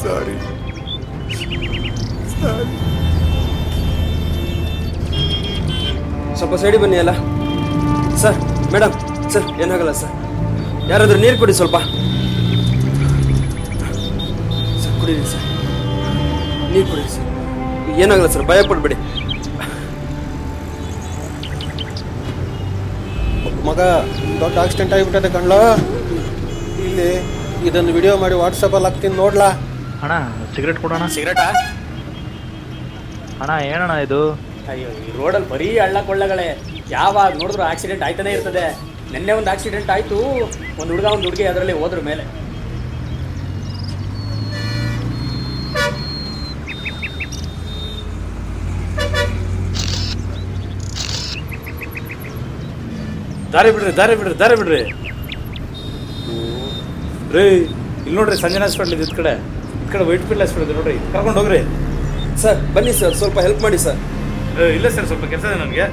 ಸಾರಿ. ಸ್ವಲ್ಪ ಸೈಡಿ ಬನ್ನಿ ಅಲ್ಲ ಸರ್. ಮೇಡಮ್ ಸರ್, ಏನಾಗಲ್ಲ ಸರ್. ಯಾರಾದರೂ ನೀರು ಕೊಡಿ ಸ್ವಲ್ಪ. ಸರ್ ಕುಡೀರಿ ಸರ್, ನೀರು ಕುಡೀರಿ ಸರ್. ಏನಾಗಲ್ಲ ಸರ್, ಭಯ ಪಡ್ಬೇಡಿ. ಮಗ ದೊಡ್ಡ ಆಕ್ಸಿಡೆಂಟ್ ಆಗಿಬಿಟ್ಟದೆ ಕಣ್ಲೋ. ಇಲ್ಲಿ ಇದನ್ನು ವಿಡಿಯೋ ಮಾಡಿ ವಾಟ್ಸಪ್ಪಲ್ಲಿ ಹಾಕ್ತೀನಿ ನೋಡ್ಲಾ. ಅಣ್ಣ ಸಿಗರೇಟ್ ಕೊಡೋಣ. ಸಿಗರೇಟಾ? ಅಣ್ಣ ಏನಣ್ಣ ಇದು? ಅಯ್ಯೋ, ಈ ರೋಡಲ್ಲಿ ಬರೀ ಹಳ್ಳ ಕೊಳ್ಳಗಳೇ. ಯಾವಾಗ ನೋಡಿದ್ರು ಆಕ್ಸಿಡೆಂಟ್ ಆಯ್ತಾನೆ ಇರ್ತದೆ. ನಿನ್ನೆ ಒಂದು ಆಕ್ಸಿಡೆಂಟ್ ಆಯಿತು. ಒಂದು ಹುಡುಗ ಒಂದು ಹುಡುಗಿ ಅದರಲ್ಲಿ ಹೋದ್ರ ಮೇಲೆ. ದಾರಿ ಬಿಡ್ರಿ, ದಾರಿ ಬಿಡ್ರಿ, ದಾರಿ ಬಿಡ್ರಿ ರೀ. ಇಲ್ಲಿ ನೋಡ್ರಿ, ಸಂಜನಾ ಹಾಸ್ಪಿಟ್ಲ್ ಇದೆ. ಈ ಕಡೆ ವೈಟ್ ಫೀಲ್ಡ್ ಹಾಸ್ಪಿಟಲ್ ಇದೆ ನೋಡ್ರಿ, ಕರ್ಕೊಂಡು ಹೋಗ್ರಿ. ಸರ್ ಬನ್ನಿ ಸರ್, ಸ್ವಲ್ಪ ಹೆಲ್ಪ್ ಮಾಡಿ ಸರ್. ಇಲ್ಲ ಸರ್, ಸ್ವಲ್ಪ ಕೆಲಸ ಇದೆ ನನಗೆ.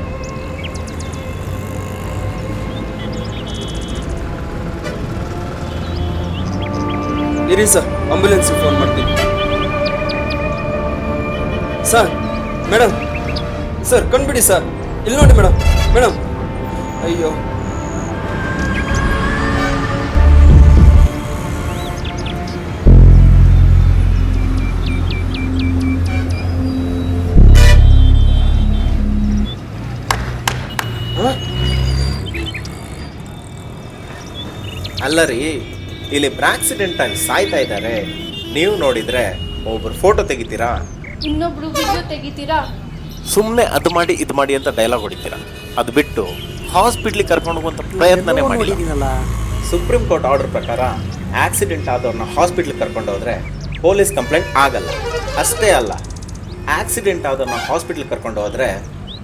ಇರಿ ಸರ್, ಆಂಬ್ಯುಲೆನ್ಸ್ಗೆ ಫೋನ್ ಮಾಡ್ತೀನಿ. ಸರ್ ಮೇಡಮ್, ಸರ್ ಕಣ್ಬಿಡಿ ಸರ್. ಇಲ್ಲಿ ನೋಡಿ ಮೇಡಮ್. ಮೇಡಮ್ ಅಯ್ಯೋ, ಅಲ್ಲ ರೀ, ಇಲ್ಲಿ ಆಕ್ಸಿಡೆಂಟ್ ಆಗಿ ಸಾಯ್ತಾ ಇದ್ದಾರೆ. ನೀವು ನೋಡಿದ್ರೆ ಒಬ್ರು ಫೋಟೋ ತೆಗಿತೀರಾ, ಇನ್ನೊಬ್ರು ವಿಡಿಯೋ ತೆಗಿತೀರಾ, ಸುಮ್ಮನೆ ಅದು ಮಾಡಿ ಇದು ಮಾಡಿ ಅಂತ ಡೈಲಾಗ್ ಹೊಡಿತೀರಾ. ಅದು ಬಿಟ್ಟು ಹಾಸ್ಪಿಟ್ಲಿಗೆ ಕರ್ಕೊಂಡು ಹೋಗುವಂತ ಪ್ರಯತ್ನನೇ ಮಾಡಿದ್ದೀನಲ್ಲ. ಸುಪ್ರೀಂ ಕೋರ್ಟ್ ಆರ್ಡರ್ ಪ್ರಕಾರ ಆಕ್ಸಿಡೆಂಟ್ ಆದವ್ರನ್ನ ಹಾಸ್ಪಿಟ್ಲಿಗೆ ಕರ್ಕೊಂಡು ಹೋದ್ರೆ ಪೊಲೀಸ್ ಕಂಪ್ಲೇಂಟ್ ಆಗಲ್ಲ. ಅಷ್ಟೇ ಅಲ್ಲ, ಆಕ್ಸಿಡೆಂಟ್ ಆದವ್ರನ್ನ ಹಾಸ್ಪಿಟ್ಲಿಗೆ ಕರ್ಕೊಂಡು ಹೋದ್ರೆ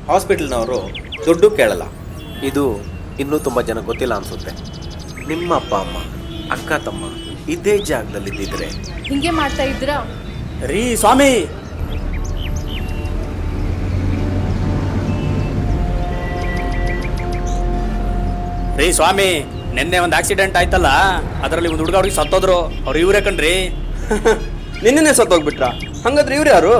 ಹಾಸ್ಪಿಟಲ್ನವರು ದುಡ್ಡು ಕೇಳಲ್ಲ. ಇದು ಇನ್ನೂ ತುಂಬ ಜನ ಗೊತ್ತಿಲ್ಲ ಅನ್ಸುತ್ತೆ. ನಿಮ್ಮ ಅಪ್ಪ ಅಮ್ಮ, ಅಕ್ಕ ತಮ್ಮ ಇದೇ ಜಾಗದಲ್ಲಿ ಇದ್ದಿದ್ರೆ ಹಿಂಗೆ ಮಾಡ್ತಾ ಇದ್ರಾ? ರೀ ಸ್ವಾಮಿ, ರೀ ಸ್ವಾಮಿ, ನಿನ್ನೆ ಒಂದು ಆಕ್ಸಿಡೆಂಟ್ ಆಯ್ತಲ್ಲ, ಅದರಲ್ಲಿ ಒಂದು ಹುಡುಗ ಹುಡುಗಿ ಸತ್ತೋದ್ರು. ಅವ್ರು ಇವರೇ ಕಣ್ರಿ. ನಿನ್ನೆನೆ ಸತ್ತೋಗ್ಬಿಟ್ರಾ? ಹಂಗಾದ್ರೆ ಇವ್ರು ಯಾರು?